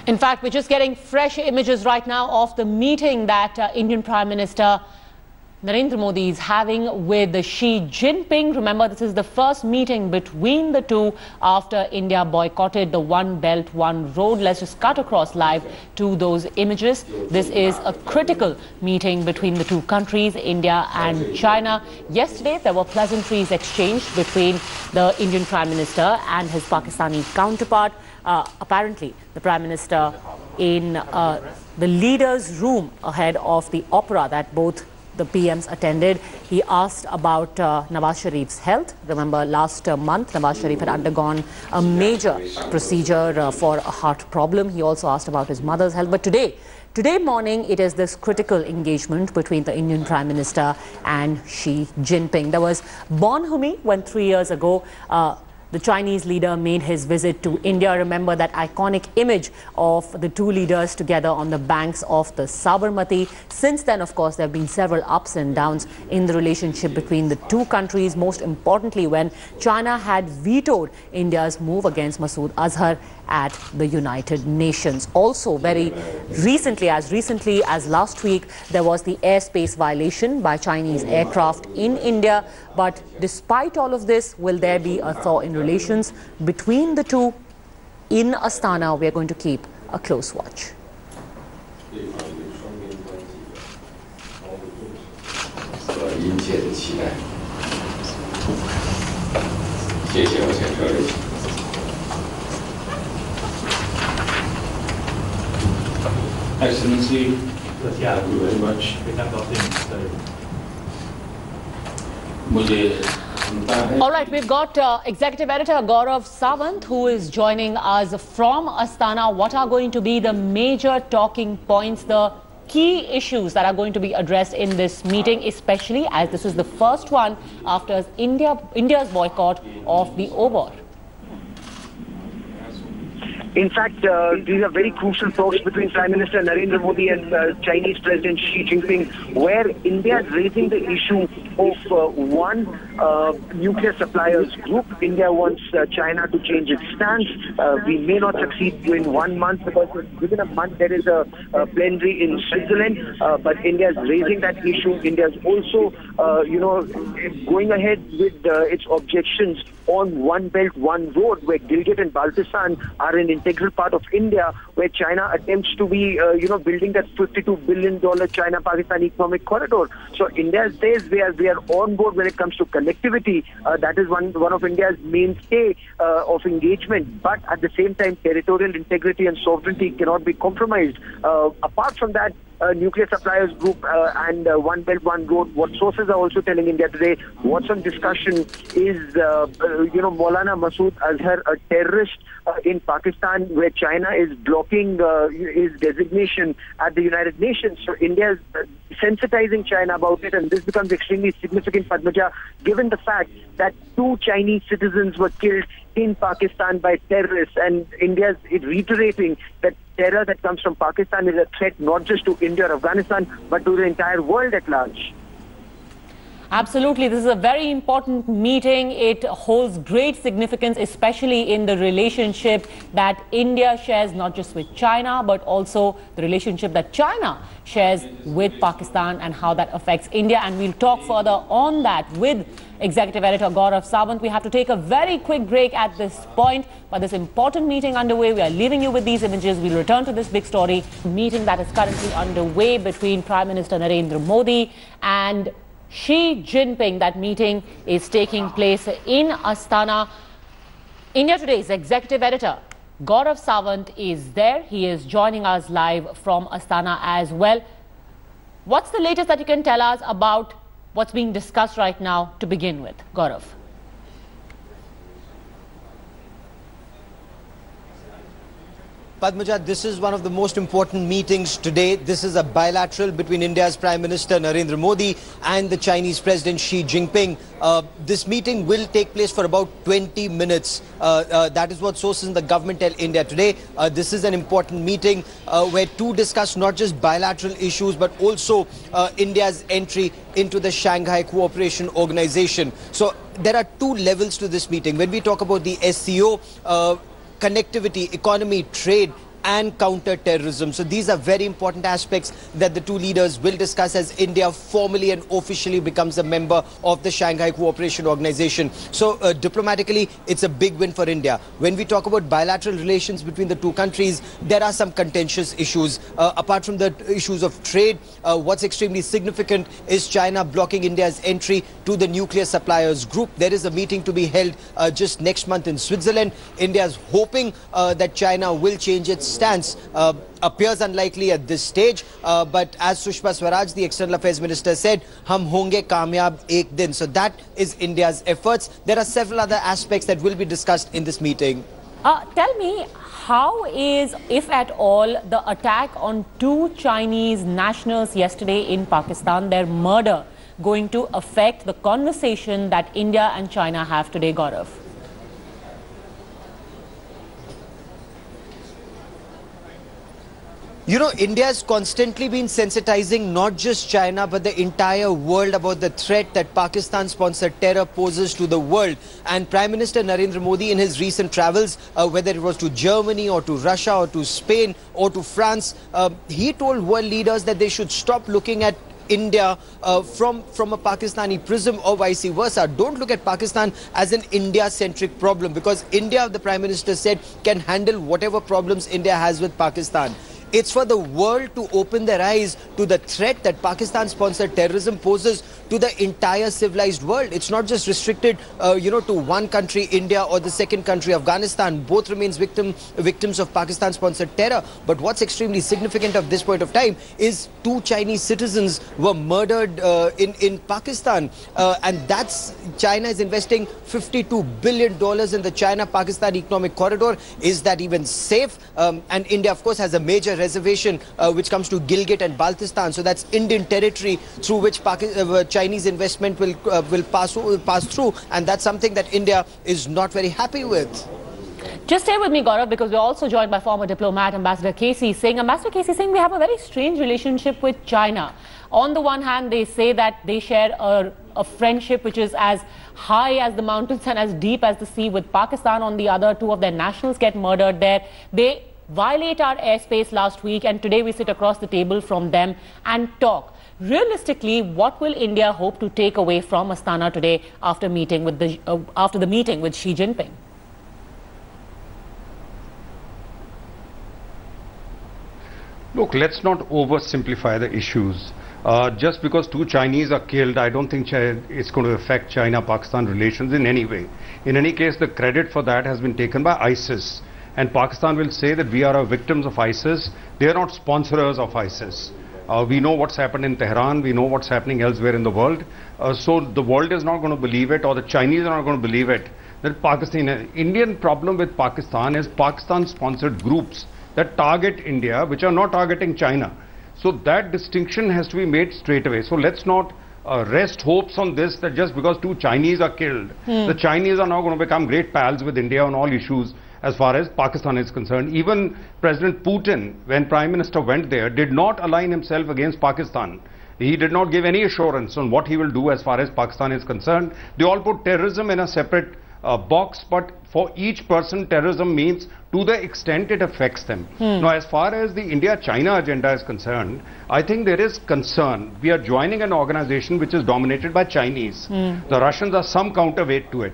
In fact, we're just getting fresh images right now of the meeting that Indian Prime Minister Narendra Modi is having with Xi Jinping. Remember, this is the first meeting between the two after India boycotted the One Belt, One Road. Let's just cut across live to those images. This is a critical meeting between the two countries, India and China. Yesterday, there were pleasantries exchanged between the Indian Prime Minister and his Pakistani counterpart. Apparently, the Prime Minister in the leaders' room ahead of the opera that both the PMs attended, he asked about Nawaz Sharif's health. Remember, last month, Nawaz Sharif had undergone a major procedure for a heart problem. He also asked about his mother's health. But today morning, it is this critical engagement between the Indian Prime Minister and Xi Jinping. There was bonhomie when 3 years ago, the Chinese leader made his visit to India. Remember that iconic image of the two leaders together on the banks of the Sabarmati. Since then, of course, there have been several ups and downs in the relationship between the two countries. Most importantly, when China had vetoed India's move against Masood Azhar at the United Nations. Also, very recently as last week, there was the airspace violation by Chinese aircraft in India. But despite all of this, will there be a thaw in relations between the two? In Astana, we are going to keep a close watch. Excellency, thank you very much. All right, we've got Executive Editor Gaurav Sawant, who is joining us from Astana. What are going to be the major talking points, the key issues that are going to be addressed in this meeting, especially as this is the first one after India's boycott of the OBOR? In fact, these are very crucial talks between Prime Minister Narendra Modi and Chinese President Xi Jinping, where India is raising the issue of one nuclear suppliers group. India wants China to change its stance. We may not succeed in 1 month because within a month there is a plenary in Switzerland, but India is raising that issue. India is also, going ahead with its objections on One Belt, One Road, where Gilgit and Baltistan are an integral part of India, where China attempts to be, building that $52 billion China-Pakistan economic corridor. So India says we are on board when it comes to connectivity. That is one of India's mainstay of engagement. But at the same time, territorial integrity and sovereignty cannot be compromised. Apart from that, nuclear suppliers group and One Belt, One Road, what sources are also telling India today, what's on discussion is, Maulana Masood Azhar, a terrorist in Pakistan, where China is blocking his designation at the United Nations. So India is sensitizing China about it, and this becomes extremely significant, Padmaja, given the fact that 2 Chinese citizens were killed in Pakistan by terrorists, and India is reiterating that terror that comes from Pakistan is a threat not just to India or Afghanistan, but to the entire world at large. Absolutely. This is a very important meeting. It holds great significance, especially in the relationship that India shares not just with China, but also the relationship that China shares with Pakistan and how that affects India. And we'll talk further on that with Executive Editor Gaurav Sawant. We have to take a very quick break at this point, but this important meeting underway. We are leaving you with these images. We'll return to this big story, meeting that is currently underway between Prime Minister Narendra Modi and Xi Jinping. That meeting is taking place in Astana. India Today's Executive Editor Gaurav Sawant is there. He is joining us live from Astana as well. What's the latest that you can tell us about what's being discussed right now to begin with, Gaurav? Padmaja, this is one of the most important meetings today. This is a bilateral between India's Prime Minister Narendra Modi and the Chinese President Xi Jinping. This meeting will take place for about 20 minutes. That is what sources in the government tell India today. This is an important meeting where to discuss not just bilateral issues, but also India's entry into the Shanghai Cooperation Organization. So there are 2 levels to this meeting. When we talk about the SCO, connectivity, economy, trade, and counter-terrorism. So these are very important aspects that the two leaders will discuss as India formally and officially becomes a member of the Shanghai Cooperation Organization. So diplomatically, it's a big win for India. When we talk about bilateral relations between the two countries, there are some contentious issues. Apart from the issues of trade, what's extremely significant is China blocking India's entry to the nuclear suppliers group. There is a meeting to be held just next month in Switzerland. India is hoping that China will change its stance. Appears unlikely at this stage, but as Sushma Swaraj, the External Affairs Minister, said, "Hum honge kamyab ek din." So that is India's efforts. There are several other aspects that will be discussed in this meeting. Tell me, how is, if at all, the attack on 2 Chinese nationals yesterday in Pakistan, their murder, going to affect the conversation that India and China have today, Gaurav? You know, India has constantly been sensitizing not just China but the entire world about the threat that Pakistan-sponsored terror poses to the world. And Prime Minister Narendra Modi, in his recent travels, whether it was to Germany or to Russia or to Spain or to France, he told world leaders that they should stop looking at India from a Pakistani prism or vice versa. Don't look at Pakistan as an India-centric problem, because India, the Prime Minister said, can handle whatever problems India has with Pakistan. It's for the world to open their eyes to the threat that Pakistan-sponsored terrorism poses to the entire civilized world. It's not just restricted, to one country, India, or the second country, Afghanistan. Both remains victims of Pakistan-sponsored terror. But what's extremely significant at this point of time is 2 Chinese citizens were murdered in Pakistan. And China is investing $52 billion in the China-Pakistan economic corridor. Is that even safe? And India, of course, has a major reservation which comes to Gilgit and Baltistan. So that's Indian territory through which Chinese investment will pass through, and that's something that India is not very happy with. Just stay with me, Gaurav, because we're also joined by former diplomat Ambassador Casey saying we have a very strange relationship with China. On the one hand, they say that they share a friendship which is as high as the mountains and as deep as the sea with Pakistan. On the other, 2 of their nationals get murdered there. They violate our airspace last week, and today we sit across the table from them and talk. Realistically, what will India hope to take away from Astana today after the meeting with Xi Jinping? Look, let's not oversimplify the issues. Just because 2 Chinese are killed, I don't think it's going to affect China-Pakistan relations in any way. In any case, the credit for that has been taken by ISIS. And Pakistan will say that we are victims of ISIS. They are not sponsors of ISIS. We know what's happened in Tehran. We know what's happening elsewhere in the world. So the world is not going to believe it, or the Chinese are not going to believe it, that Indian problem with Pakistan is Pakistan-sponsored groups that target India, which are not targeting China. So that distinction has to be made straight away. So let's not rest hopes on this, that just because 2 Chinese are killed, the Chinese are now going to become great pals with India on all issues as far as Pakistan is concerned. Even President Putin, when Prime Minister went there, did not align himself against Pakistan. He did not give any assurance on what he will do as far as Pakistan is concerned. They all put terrorism in a separate box, but for each person, terrorism means to the extent it affects them. Now, as far as the India-China agenda is concerned, I think there is concern. We are joining an organization which is dominated by Chinese. The Russians are some counterweight to it.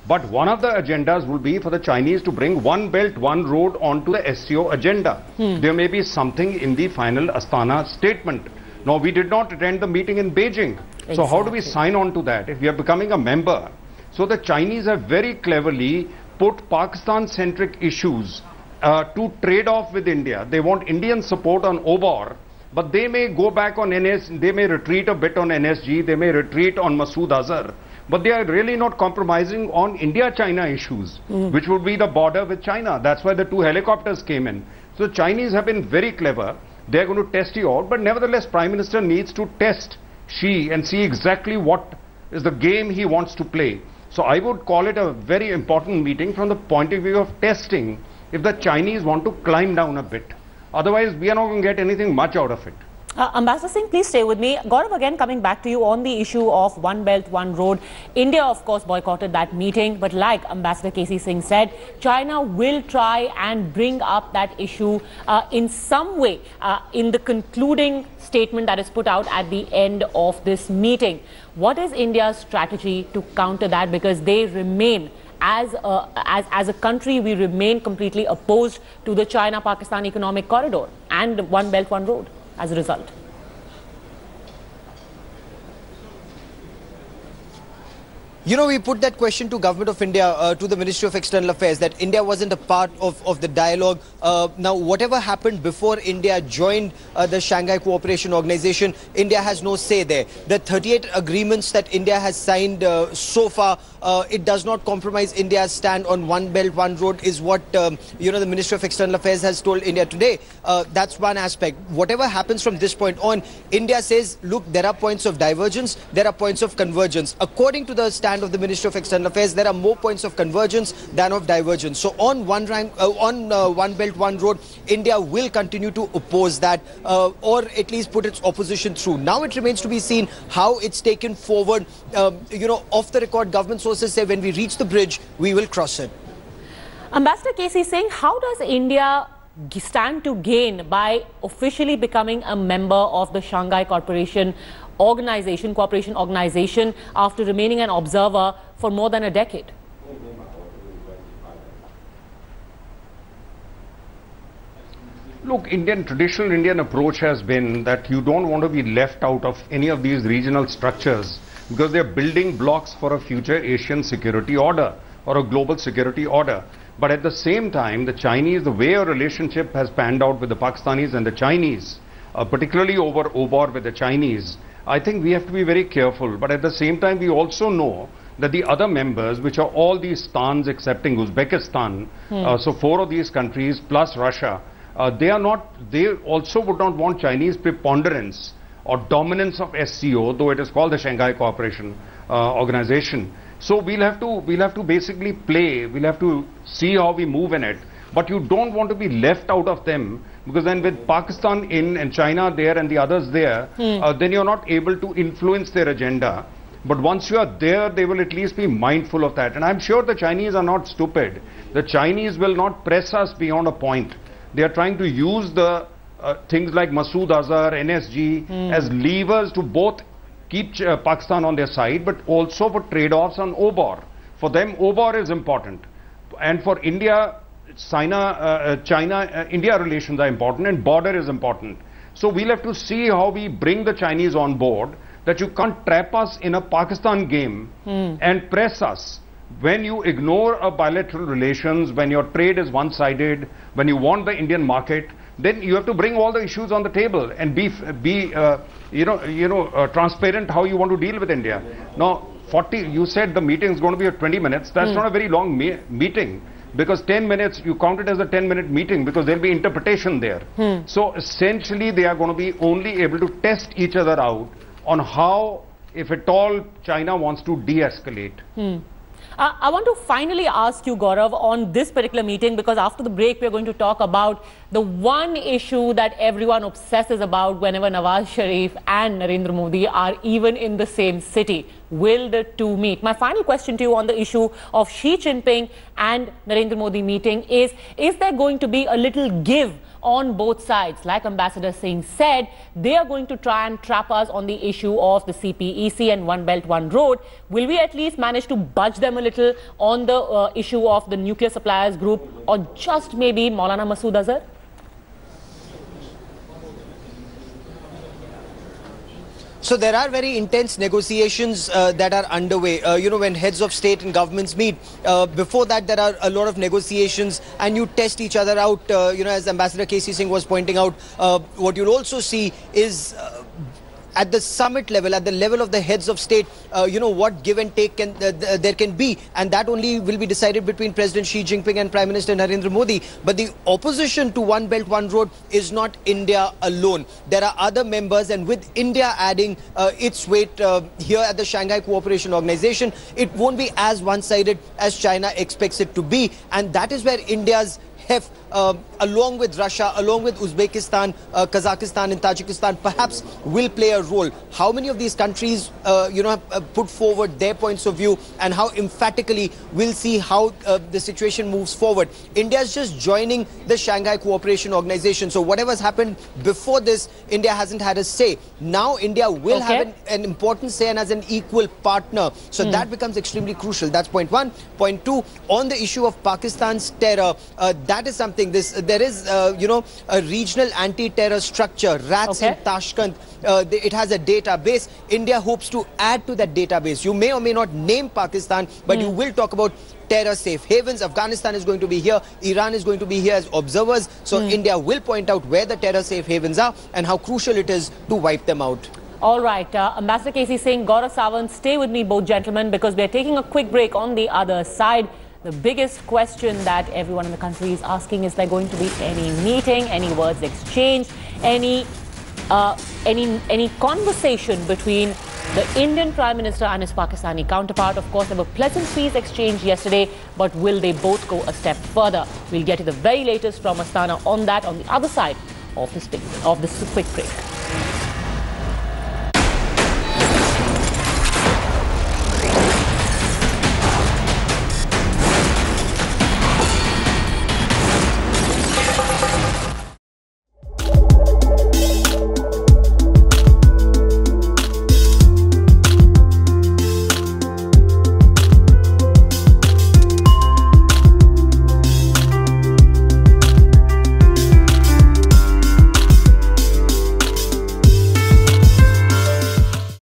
But one of the agendas will be for the Chinese to bring one belt, one road onto the SCO agenda. There may be something in the final Astana statement. Now, we did not attend the meeting in Beijing. Exactly. So how do we sign on to that if we are becoming a member? So the Chinese have very cleverly put Pakistan-centric issues to trade off with India. They want Indian support on OBOR, but they may go back on they may retreat a bit on NSG, they may retreat on Masood Azhar. But they are really not compromising on India-China issues, which would be the border with China. That's why the 2 helicopters came in. So the Chinese have been very clever. They're going to test you out. But nevertheless, Prime Minister needs to test Xi and see exactly what is the game he wants to play. So I would call it a very important meeting from the point of view of testing if the Chinese want to climb down a bit. Otherwise, we are not going to get anything much out of it. Ambassador Singh, please stay with me. Gaurav, again coming back to you on the issue of One Belt, One Road. India, of course, boycotted that meeting. But like Ambassador K.C. Singh said, China will try and bring up that issue in some way in the concluding statement that is put out at the end of this meeting. What is India's strategy to counter that? Because they remain, as a country, we remain completely opposed to the China-Pakistan economic corridor and One Belt, One Road as a result. You know, we put that question to Government of India, to the Ministry of External Affairs, that India wasn't a part of the dialogue. Now, whatever happened before India joined the Shanghai Cooperation Organization, India has no say there. The 38 agreements that India has signed so far, it does not compromise India's stand on One Belt, One Road, is what, you know, the Ministry of External Affairs has told India today. That's one aspect. Whatever happens from this point on, India says, look, there are points of divergence, there are points of convergence. According to the stand of the Ministry of External Affairs, there are more points of convergence than of divergence. So on One Belt, One Road, India will continue to oppose that, or at least put its opposition through. Now it remains to be seen how it's taken forward. You know, off the record, government sources say when we reach the bridge, we will cross it. Ambassador K.C. Singh, how does India stand to gain by officially becoming a member of the Shanghai Cooperation Organization after remaining an observer for more than a decade? Look, traditional Indian approach has been that you don't want to be left out of any of these regional structures because they're building blocks for a future Asian security order or a global security order. But at the same time, the Chinese, the way our relationship has panned out with the Pakistanis and the Chinese, particularly over OBOR with the Chinese, I think we have to be very careful. But at the same time, we also know that the other members, which are all these stans excepting Uzbekistan, so 4 of these countries plus Russia, they also would not want Chinese preponderance or dominance of SCO, though it is called the Shanghai Cooperation Organization. So we'll have to basically play, we'll have to see how we move in it. But you don't want to be left out of them, because then with Pakistan in and China there and the others there, then you're not able to influence their agenda. But once you are there, they will at least be mindful of that. And I'm sure the Chinese are not stupid. The Chinese will not press us beyond a point. They are trying to use the things like Masood Azhar, NSG as levers to both keep Pakistan on their side, but also for trade-offs on OBOR. For them, OBOR is important. And for India, China-India relations are important, and border is important. So we'll have to see how we bring the Chinese on board, that you can't trap us in a Pakistan game and press us. When you ignore a bilateral relations, when your trade is one-sided, when you want the Indian market, then you have to bring all the issues on the table and be transparent how you want to deal with India. Now, you said the meeting is going to be 20 minutes. That's not a very long meeting, because 10 minutes, you count it as a 10-minute meeting because there'll be interpretation there. So essentially, they are going to be only able to test each other out on how, if at all, China wants to de-escalate. I want to finally ask you, Gaurav, on this particular meeting, because after the break, we're going to talk about the one issue that everyone obsesses about whenever Nawaz Sharif and Narendra Modi are even in the same city. Will the two meet? My final question to you on the issue of Xi Jinping and Narendra Modi meeting is there going to be a little give on both sides? Like Ambassador Singh said, they are going to try and trap us on the issue of the CPEC and One Belt, One Road. Will we at least manage to budge them a little on the issue of the nuclear suppliers group, or just maybe Maulana Masood Azhar? So there are very intense negotiations that are underway. You know, when heads of state and governments meet, before that there are a lot of negotiations, and you test each other out. You know, as Ambassador K.C. Singh was pointing out, what you'll also see is at the summit level, at the level of the heads of state, you know, what give and take there can be. And that only will be decided between President Xi Jinping and Prime Minister Narendra Modi. But the opposition to One Belt, One Road is not India alone. There are other members, and with India adding its weight here at the Shanghai Cooperation Organization, it won't be as one-sided as China expects it to be. And that is where India's heft, along with Russia, along with Uzbekistan, Kazakhstan and Tajikistan, perhaps will play a role. How many of these countries, put forward their points of view, and how emphatically we'll see how the situation moves forward. India is just joining the Shanghai Cooperation Organization. So whatever's happened before this, India hasn't had a say. Now India will have an important say and as an equal partner. So that becomes extremely crucial. That's point one. Point two, on the issue of Pakistan's terror, that is something. There is, a regional anti-terror structure, RATS in Tashkent. It has a database. India hopes to add to that database. You may or may not name Pakistan, but you will talk about terror safe havens. Afghanistan is going to be here. Iran is going to be here as observers. So India will point out where the terror safe havens are and how crucial it is to wipe them out. All right. Ambassador Casey Singh, Gaurav Sawant, stay with me, both gentlemen, because we're taking a quick break. On the other side, the biggest question that everyone in the country is asking, is there going to be any meeting, any words exchanged, any conversation between the Indian Prime Minister and his Pakistani counterpart? Of course, there were pleasantries exchanged yesterday, but will they both go a step further? We'll get to the very latest from Astana on that on the other side of this quick break.